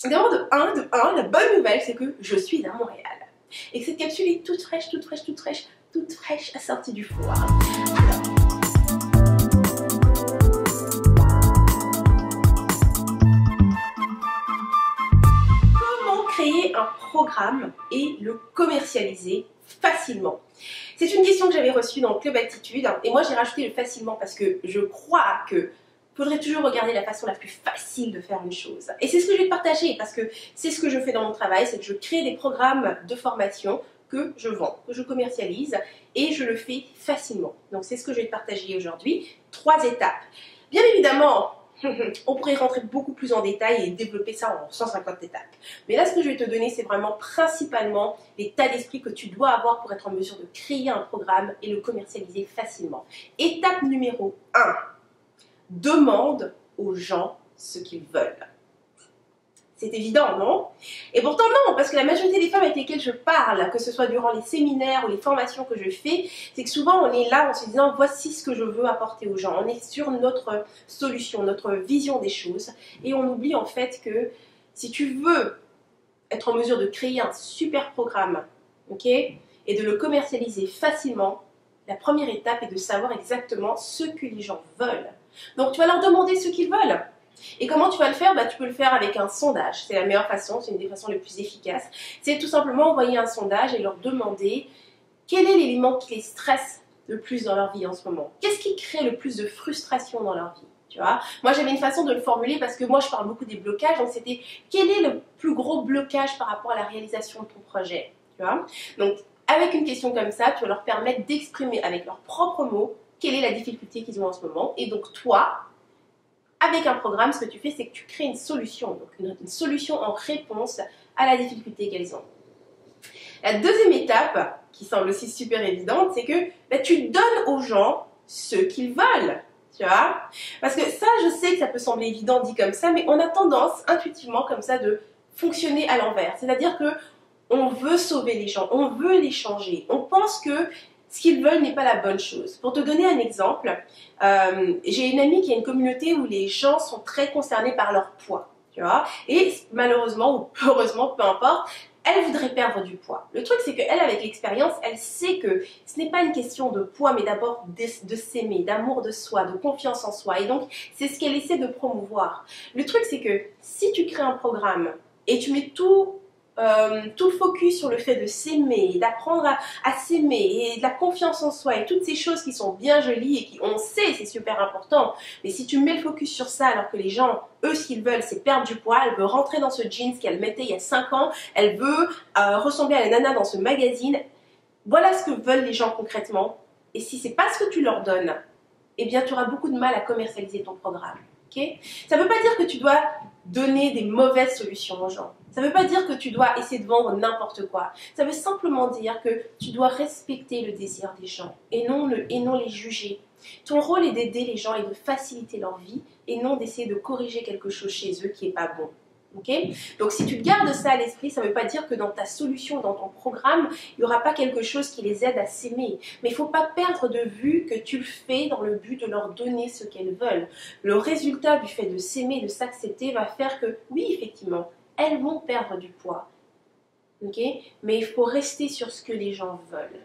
D'abord de un, la bonne nouvelle c'est que je suis à Montréal. Et que cette capsule est toute fraîche, assortie du four. Alors, comment créer un programme et le commercialiser facilement? C'est une question que j'avais reçue dans le Club Attitude et moi j'ai rajouté le facilement parce que je crois que faudrait toujours regarder la façon la plus facile de faire une chose. Et c'est ce que je vais te partager parce que c'est ce que je fais dans mon travail, c'est que je crée des programmes de formation que je vends, que je commercialise et je le fais facilement. Donc c'est ce que je vais te partager aujourd'hui. 3 étapes. Bien évidemment, on pourrait rentrer beaucoup plus en détail et développer ça en 150 étapes. Mais là, ce que je vais te donner, c'est vraiment principalement l'état d'esprit que tu dois avoir pour être en mesure de créer un programme et le commercialiser facilement. Étape numéro 1. Demande aux gens ce qu'ils veulent. C'est évident, non? Et pourtant non, parce que la majorité des femmes avec lesquelles je parle, que ce soit durant les séminaires ou les formations que je fais, c'est que souvent on est là en se disant voici ce que je veux apporter aux gens. On est sur notre solution, notre vision des choses et on oublie en fait que si tu veux être en mesure de créer un super programme, ok, et de le commercialiser facilement, la première étape est de savoir exactement ce que les gens veulent. Donc tu vas leur demander ce qu'ils veulent. Et comment tu vas le faire? Tu peux le faire avec un sondage. C'est la meilleure façon, c'est une des façons les plus efficaces. C'est tout simplement envoyer un sondage et leur demander quel est l'élément qui les stresse le plus dans leur vie en ce moment. Qu'est-ce qui crée le plus de frustration dans leur vie? Tu vois, moi j'avais une façon de le formuler parce que moi je parle beaucoup des blocages. Donc c'était quel est le plus gros blocage par rapport à la réalisation de ton projet? Tu vois, donc avec une question comme ça, tu vas leur permettre d'exprimer avec leurs propres mots quelle est la difficulté qu'ils ont en ce moment. Et donc toi, avec un programme, ce que tu fais, c'est que tu crées une solution. Donc une solution en réponse à la difficulté qu'elles ont. La deuxième étape, qui semble aussi super évidente, c'est que tu donnes aux gens ce qu'ils veulent. Tu vois? Parce que ça, je sais que ça peut sembler évident dit comme ça, mais on a tendance intuitivement comme ça de fonctionner à l'envers. C'est-à-dire que on veut sauver les gens, on veut les changer. On pense que ce qu'ils veulent n'est pas la bonne chose. Pour te donner un exemple, j'ai une amie qui a une communauté où les gens sont très concernés par leur poids, tu vois, et malheureusement ou heureusement, peu importe, elle voudrait perdre du poids. Le truc, c'est qu'elle, avec l'expérience, elle sait que ce n'est pas une question de poids, mais d'abord de s'aimer, d'amour de soi, de confiance en soi. Et donc, c'est ce qu'elle essaie de promouvoir. Le truc, c'est que si tu crées un programme et tu mets tout le focus sur le fait de s'aimer, d'apprendre à s'aimer et de la confiance en soi et toutes ces choses qui sont bien jolies et qui, on sait, c'est super important. Mais si tu mets le focus sur ça alors que les gens, eux, ce qu'ils veulent, c'est perdre du poids, elle veut rentrer dans ce jeans qu'elle mettait il y a 5 ans, elle veut ressembler à la nana dans ce magazine. Voilà ce que veulent les gens concrètement. Et si c'est pas ce que tu leur donnes, eh bien, tu auras beaucoup de mal à commercialiser ton programme. Okay? Ça ne veut pas dire que tu dois donner des mauvaises solutions aux gens. Ça ne veut pas dire que tu dois essayer de vendre n'importe quoi. Ça veut simplement dire que tu dois respecter le désir des gens et non les juger. Ton rôle est d'aider les gens et de faciliter leur vie et non d'essayer de corriger quelque chose chez eux qui n'est pas bon. Okay? Donc si tu gardes ça à l'esprit, ça ne veut pas dire que dans ta solution, dans ton programme, il n'y aura pas quelque chose qui les aide à s'aimer. Mais il ne faut pas perdre de vue que tu le fais dans le but de leur donner ce qu'elles veulent. Le résultat du fait de s'aimer, de s'accepter va faire que, oui, effectivement, elles vont perdre du poids. Okay? Mais il faut rester sur ce que les gens veulent.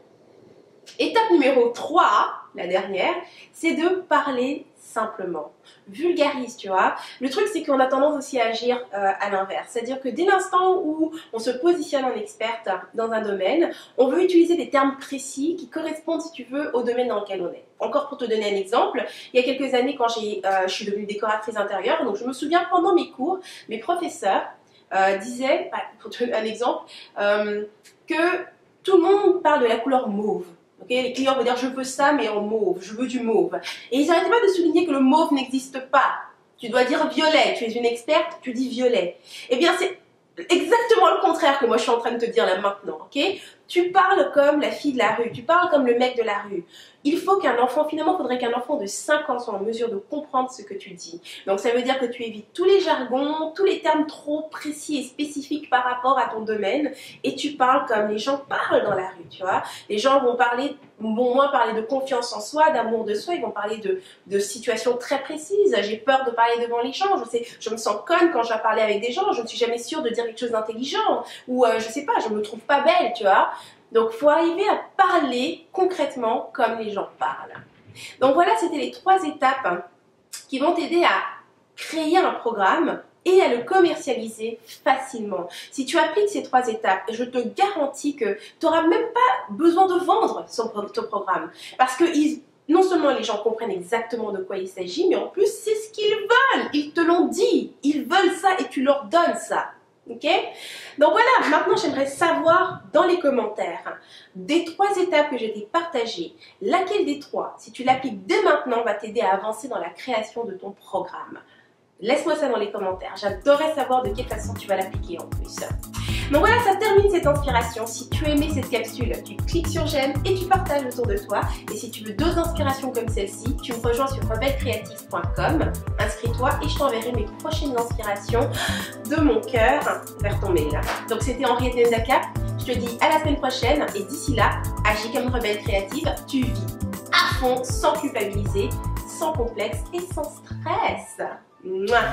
Étape numéro 3, la dernière, c'est de parler simplement. Vulgarise, tu vois. Le truc, c'est qu'on a tendance aussi à agir à l'inverse. C'est-à-dire que dès l'instant où on se positionne en experte dans un domaine, on veut utiliser des termes précis qui correspondent, si tu veux, au domaine dans lequel on est. Encore pour te donner un exemple, il y a quelques années, quand je suis devenue décoratrice intérieure, donc je me souviens pendant mes cours, mes professeurs disaient, pour te donner un exemple, que tout le monde parle de la couleur mauve. Okay, les clients vont dire je veux ça mais en mauve, je veux du mauve. Et ils n'arrêtaient pas de souligner que le mauve n'existe pas. Tu dois dire violet, tu es une experte, tu dis violet. Eh bien c'est exactement le contraire que moi je suis en train de te dire là maintenant. Okay? tu parles comme la fille de la rue, tu parles comme le mec de la rue. Il faut qu'un enfant, finalement, il faudrait qu'un enfant de 5 ans soit en mesure de comprendre ce que tu dis. Donc ça veut dire que tu évites tous les jargons, tous les termes trop précis et spécifiques par rapport à ton domaine et tu parles comme les gens parlent dans la rue, tu vois. Les gens vont moins parler de confiance en soi, d'amour de soi, ils vont parler de situations très précises. J'ai peur de parler devant les gens, je me sens conne quand je vais parler avec des gens, je ne suis jamais sûre de dire quelque chose d'intelligent ou je sais pas, je me trouve pas belle, tu vois. Donc, il faut arriver à parler concrètement comme les gens parlent. Donc voilà, c'était les 3 étapes qui vont t'aider à créer un programme et à le commercialiser facilement. Si tu appliques ces 3 étapes, je te garantis que tu n'auras même pas besoin de vendre ton programme. Parce que non seulement les gens comprennent exactement de quoi il s'agit, mais en plus, c'est ce qu'ils veulent. Ils te l'ont dit. Ils veulent ça et tu leur donnes ça. Ok? Donc voilà, maintenant j'aimerais savoir dans les commentaires des 3 étapes que je t'ai partagées, laquelle des 3, si tu l'appliques dès maintenant, va t'aider à avancer dans la création de ton programme. Laisse-moi ça dans les commentaires, j'adorerais savoir de quelle façon tu vas l'appliquer en plus. Donc voilà, ça termine cette inspiration. Si tu as aimé cette capsule, tu cliques sur j'aime et tu partages autour de toi. Et si tu veux d'autres inspirations comme celle-ci, tu me rejoins sur rebellecreative.com. Inscris-toi et je t'enverrai mes prochaines inspirations de mon cœur vers ton mail. Donc c'était Henriette Nzaka. Je te dis à la semaine prochaine et d'ici là, agis comme rebelle créative. Tu vis à fond, sans culpabiliser, sans complexe et sans stress. Mouah.